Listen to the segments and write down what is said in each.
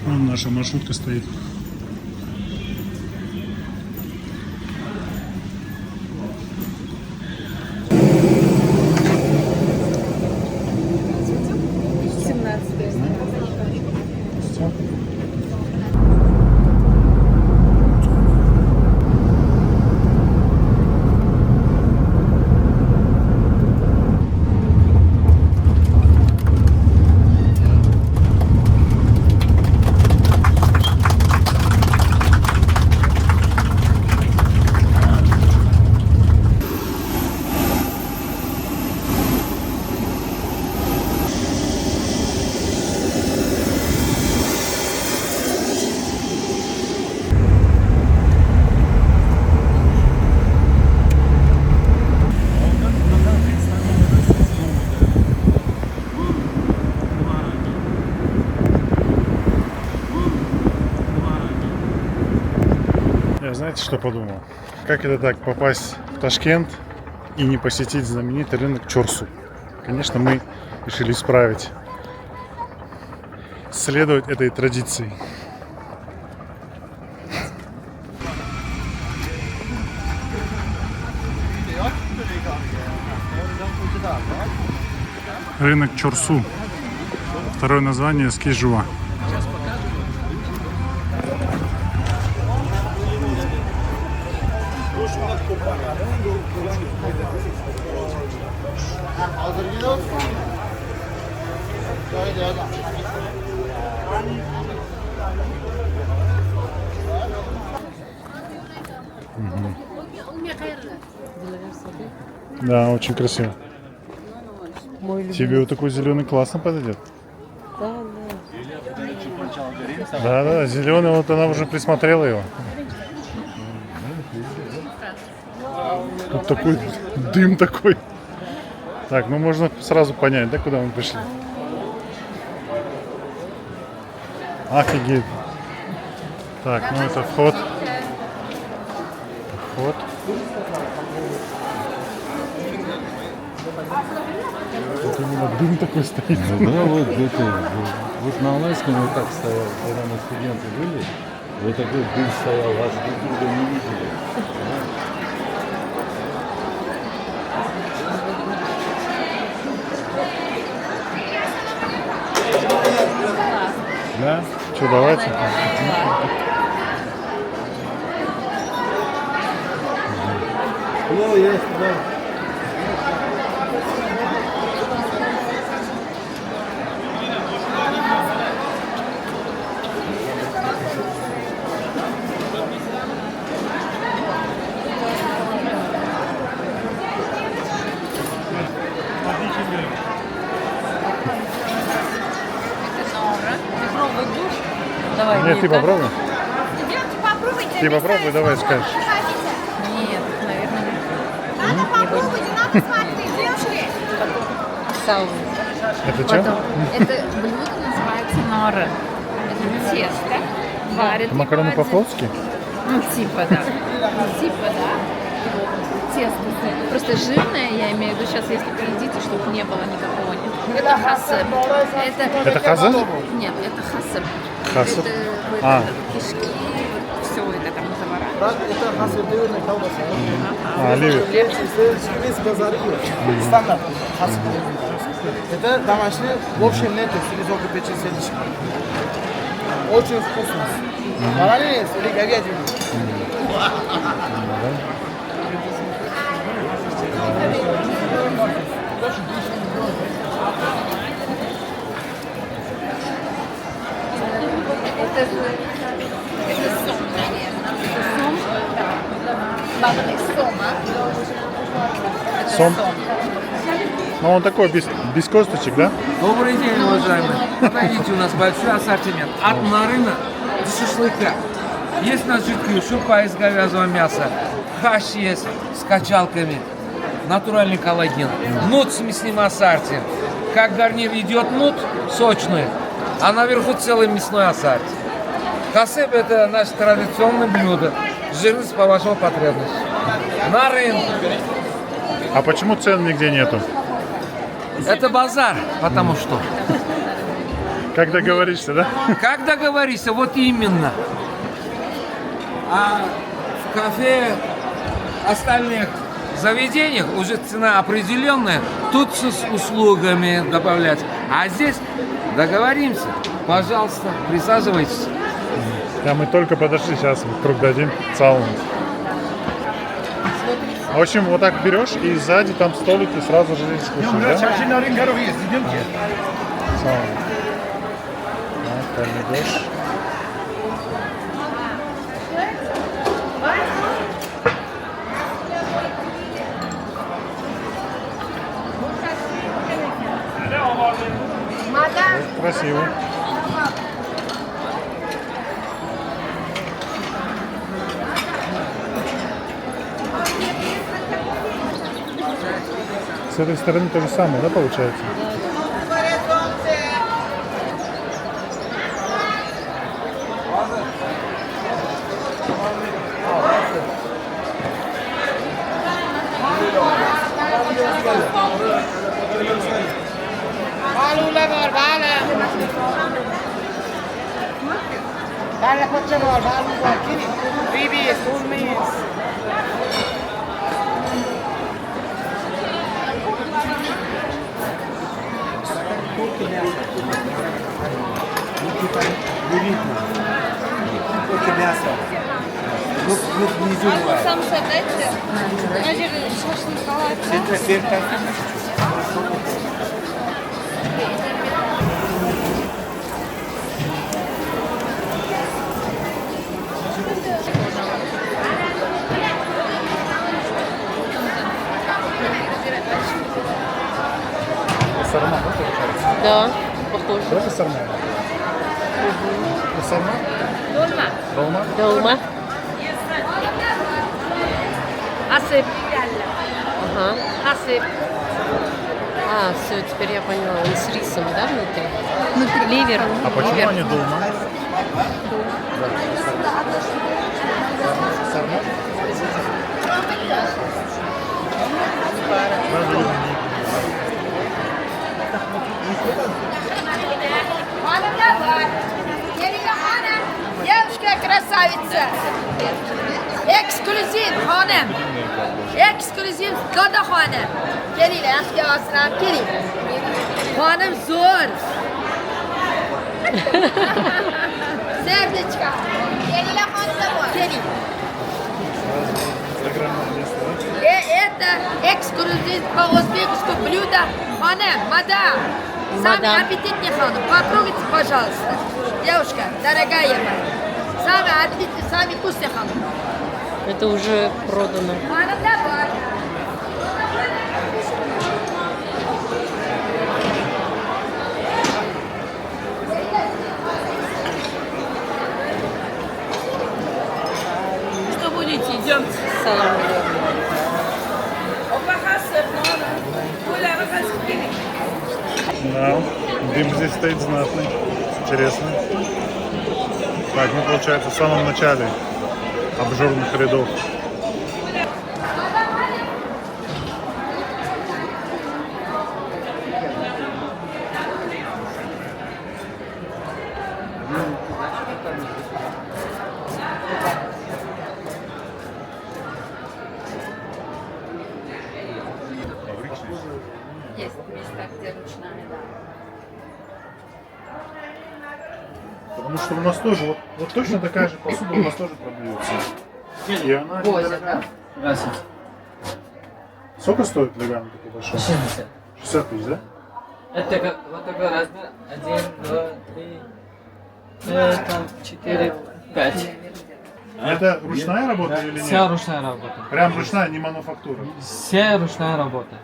Вон наша маршрутка стоит. Я знаете, что подумал? Как это так попасть в Ташкент и не посетить знаменитый рынок Чорсу? Конечно, мы решили исправить, следовать этой традиции. Рынок Чорсу. Второе название Скежува. Да, очень красиво. Тебе вот такой зеленый классно подойдет. Да, зеленый, вот она уже присмотрела его. Вот такой дым такой. Так, ну можно сразу понять, да, куда мы пришли. Офигеть. Так, ну это вход. Вход. Тут именно дым такой стоит. Да, вот это. Вот на Алайском вот так стоял, когда мы студенты были. Вот такой дым стоял, аж друг друга не видели. Да? Что, давайте? Давай, Нет, ты попробуй. Девочки, попробуйте. Ты попробуй, давай скажешь. Нет, наверное, Надо попробовать, надо смотреть, девушки. саун. Это Потом, что? это блюдо называется нора. Это тесто. Варят Это макароны его по-флотски? Ну, типа, да. Типа, да. Тесто. Просто жирное, я имею в виду, сейчас, если поедите, чтобы не было никакого. Это хасеб. Это хаза? Нет, это хасеб. Хасеб? Это вот А. кишки, все это там заворачивают. Это хасыбдевная колбаса. А, ливер. Весь базар стандарт. Это домашний, в общем нет, селезенка печень селища. Очень вкусно. Баранец или говядина? Это сом, наверное. Сом? Бабный сома. Это Сом? Ну он такой, без косточек, да? Добрый день, уважаемые. Подойдите, у нас большой ассортимент. От нарына до шашлыка. Есть у нас жидкие шупа из говяжьего мяса. Хаш есть с качалками. Натуральный коллаген. Нут с мясным ассорти. Как гарнир идет нут сочный, а наверху целый мясной ассорти. Хасеб – это наше традиционное блюдо. Жирность по вашему потребности. На рынке. А почему цен нигде нету? Это базар, потому что. Как договоришься, да? Как договоришься, вот именно. А в кафе остальных заведениях уже цена определенная, тут с услугами добавлять. А здесь договоримся. Пожалуйста, присаживайтесь. Да, мы только подошли, сейчас круг дадим, сауну. В общем, вот так берешь, и сзади там столики, сразу же здесь кушаешь, да? Сауна. Так, там идешь. Красиво. С этой стороны то же самое, да, получается? Bale koca var, balu var, kiri. Ribis, ulmis. Samsa dajcie. Razie szaszłykować. Сарма, да, получается? Да, похоже. Да, это сарма? Это сарма? Долма. Долма. Асып. Ага. Асып. А, все, теперь я поняла. Он с рисом, да, внутри? Внутри ливер. А почему они долма? Сарма? Hanım ne var? Gelin hanım. Девушка красавица. Эксклюзив hanım. Эксклюзив Dada hanım. Gelin eski aslan gelin. Hanım zor. Сердечко. Gelin hanım da var. Gelin. Это эксклюзив по-узбекски блюдо. Hanım, мадам. Самый Мадам. аппетитный ханым. Попробуйте, пожалуйста. Девушка, дорогая моя. Самый аппетитный, самый вкусный ханым. Это уже продано. Ханым давай. Что будете? Идемте. Салам. Да, дым здесь стоит знатный. Интересно. Так, мы, получается, в самом начале обжорных рядов. Есть места, где ручная, да. Потому что у нас тоже, вот точно такая же посуда у нас тоже продается. И она Возят, да? Здравствуйте. Сколько стоит леган такой большой? 60. 60 тысяч, да? Это как, вот такой размер. 1, 2, 3, там 4, 5. Это ручная работа или Вся нет? ручная работа. Прям ручная, не мануфактура. Вся ручная работа.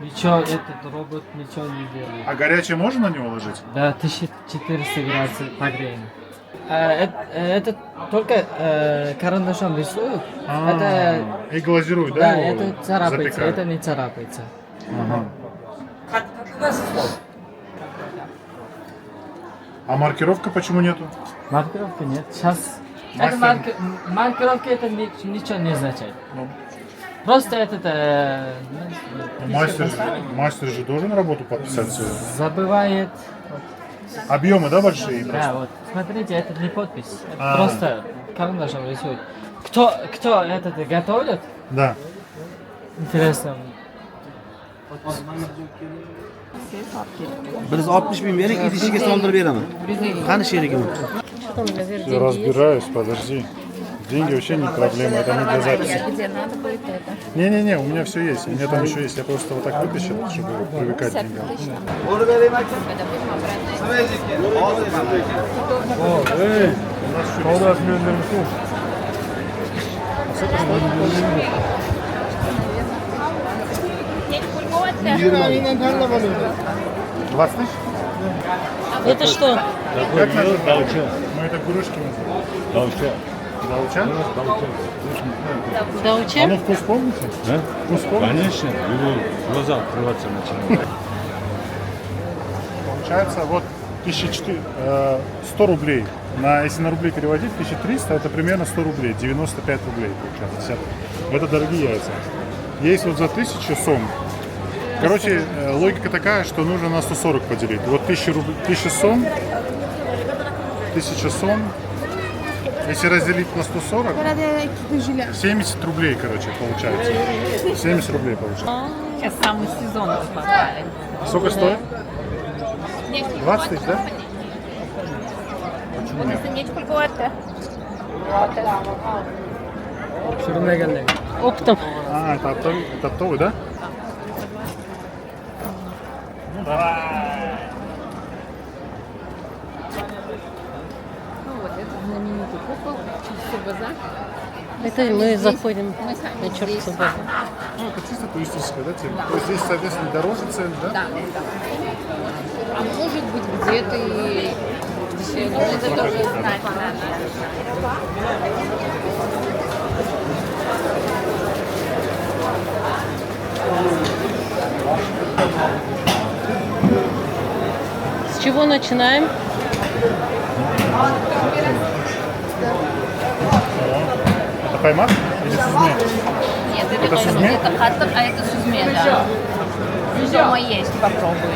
Ничего, этот робот ничего не делает. А горячее можно на него ложить? Да, 1400 градусов погреем. Это только карандашом рисуют. Это, И глазируют, да? да, его это царапается, запекают? это не царапается. Ага. А маркировка почему нету? Маркировки нет. Сейчас. Мастер. Это маркировки это ничего не означает. Просто этот Мастер же должен работу подписать свою. забывает. Объемы, да, большие? Да, вот. Смотрите, это не подпись. Это А. просто карандашом рисуют. Кто это готовит? Да. Интересно. Biz 60 bin bering, idishiga soldirib beraman. Qani sherigim? Я разбираюсь, подожди. Деньги вообще не проблема, это не для записи. Где надо будет это? Не-не-не, у меня все есть. У меня там еще есть. Я просто вот так вытащил, чтобы привыкать к деньгам. Когда будем обратно. 20 тысяч? Это что? Как называется? Мы это гурушки называем. Дауча? Дауче? А ну вкус помните? Да? Вкус помните? Конечно, его глаза открываться начинают. Получается вот 100 рублей. Если на рубли переводить, 1300 это примерно 100 рублей. 95 рублей получается. Это дорогие яйца. Есть вот за 1000 сом. Короче, логика такая, что нужно на 140 поделить. Вот 1000 рублей, 1000 сом, если разделить на 140, 70 рублей, короче, получается. 70 рублей получается. Сейчас самый сезон попали. Сколько стоит? 20 тысяч, да? Оптом. А, это оптовый, да? Ну да. Ну вот этот знаменитый купол Чурсу-базар. Это мы заходим Мы сами на здесь. Чурсу-базар. Ну, это чисто туристическая, да, тема? То есть здесь, соответственно, дороже цены, да? Да. А может быть где-то и дешевле. Но это тоже знать надо. С чего начинаем? Это поймак или сузме? Нет, Это сузме? это хаттер, а это сузме, да. Дома есть, попробуйте.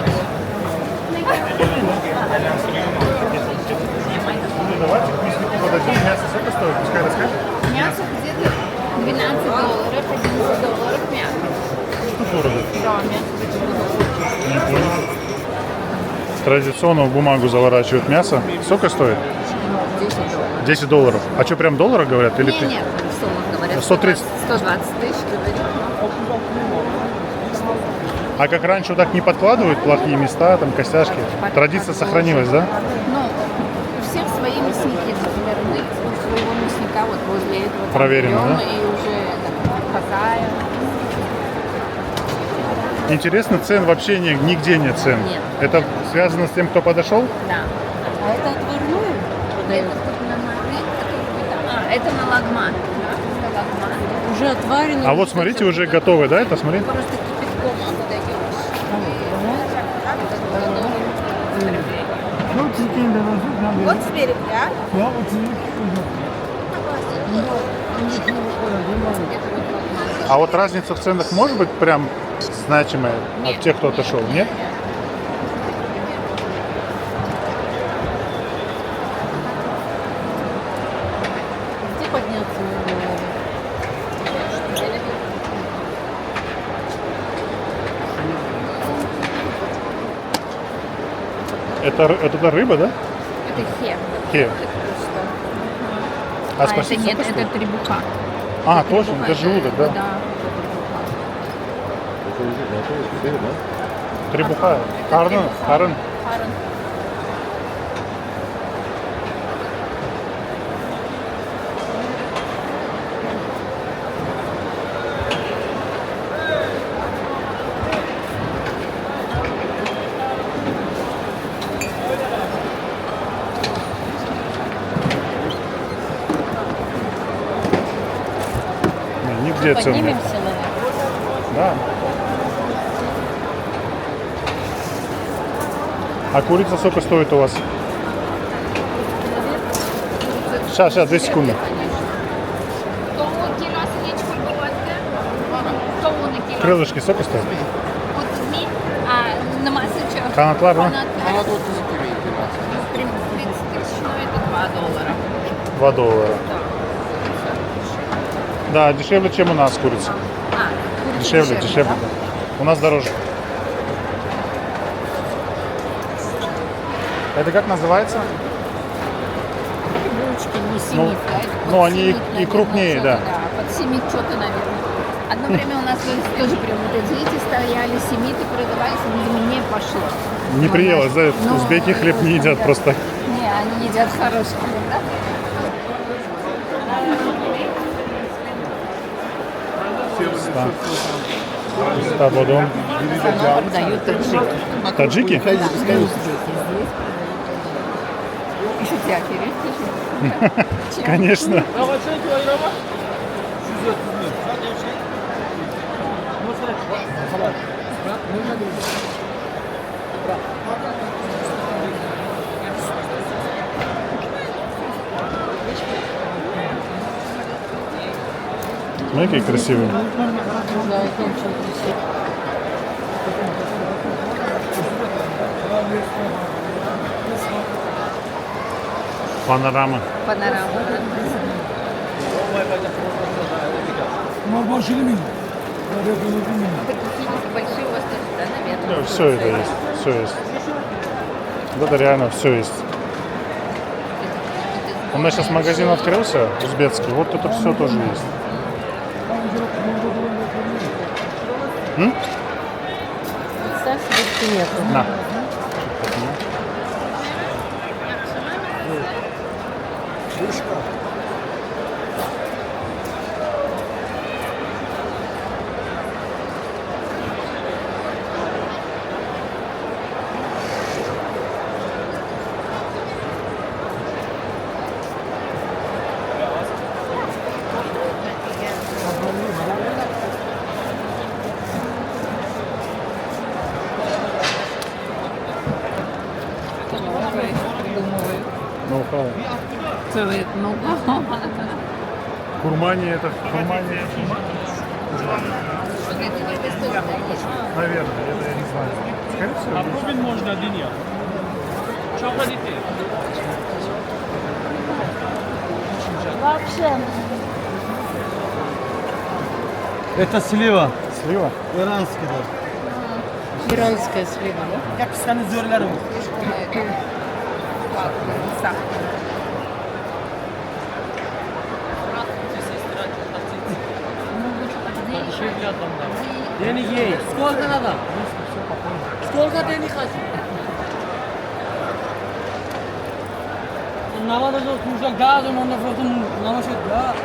Ну, давайте к мяснику подойдем. Мясо сколько стоит? Пускай расскажет. Мясо где-то $12, $11 мясо. Что дорого? Да, мясо Не понял. Традиционно в бумагу заворачивают мясо. Сколько стоит? $10. $10. А что, прям долларов говорят? Или Нет, нет, в суммах говорят. 130. 120 тысяч, говорят. А как раньше вот так не подкладывают плохие места, там костяшки? Традиция сохранилась, да? Ну, у всех свои мясники, например, мы у своего мясника вот возле этого там Проверено, берем, да? и уже хозяин. Интересно, цен вообще нигде нет цен. Нет. Это связано с тем, кто подошел? Да. А это отварную? Это вот на налык, который вы там- А, это на лагман. На лагман. Уже отваренную? А вот смотрите, уже готовы, да, это, смотри? Просто кипятком отдаешь. Вот спереди, а? А вот разница в ценах может быть прям значимая от тех, кто отошел, нет? Где подняться можно? Это рыба, да? Это хер. Хе. А А, это спасибо. нет, это требуха. А, точно, это желудок, да? Да. Это уже готово теперь, да? Требуха. Харн. Харн. Нигде цен нет. Поднимемся, наверное. Да. А курица сколько стоит у вас? Сейчас, 2 секунды. Крылышки сколько стоят? А на массу что? Канатлар, да? Канат. 2 доллара. Да, дешевле, чем у нас курица. Дешевле, дешевле. да? Да. У нас дороже. Это как называется? Булочки не семит, Ну, да? Это ну, под они семит, и наверное, крупнее, что-то, да. Под семит что-то, наверное. Одно время у нас тоже прям вот эти стояли, семиты продавались, видимо, не пошло. Не приелось, да? Ну, Узбеки хлеб не едят да. просто. Не, они едят хороший хлеб, да? Табодон. Продают таджики. Таджики? Еще тяпери. Конечно. Смотри, какие красивые. Да, это очень красиво. Панорама. Панорама. Большие у вас тоже, да, наверное? Все это есть. Все есть. Вот это реально все есть. У нас сейчас магазин открылся, узбекский. Вот это все тоже есть. Ставь себе спинету. На. Ну, хавай. Целый, ну, Курмани это курмани. Наверное, это я не знаю. Скорее всего. Попробуем можно один я. Что хотите? Это слива. Слива? Иранский, да. Иранская слива, да? Как станизерлер. Денег есть. Сколько надо? Сколько денег хотите? Надо нужно газом, он намочит, да.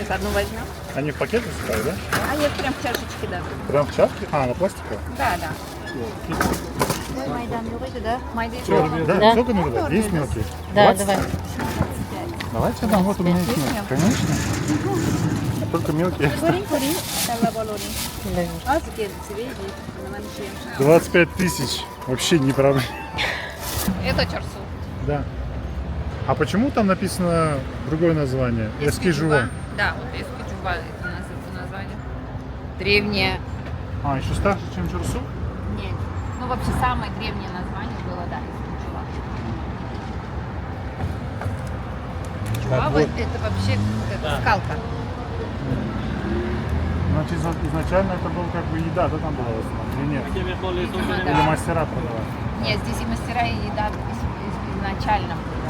сейчас одну возьмем. Они в пакете стоят, да? А я прям в чашечке, да. Прям в чашке? А, на пластиковой? Да, да. Майдан, да? Майдан. Да, Да. сколько надо дать? Есть мелкие? Да, 20? давай. Давайте дам, вот у меня есть мелкие. Конечно. Только мелкие. 25 тысяч. Вообще не проблема. Это чарсу. Да. А почему там написано другое название? Эскижува. Да, вот эскиджува это название. Древнее. А, еще старше, чем Чурсу? Нет. Ну, вообще, самое древнее название было, да, эскиджува. Чувава это вообще это скалка. Значит, изначально это был как бы еда, да, там была в основном? Или нет? Или Да. мастера продавали? Нет, здесь и мастера, и еда изначально были.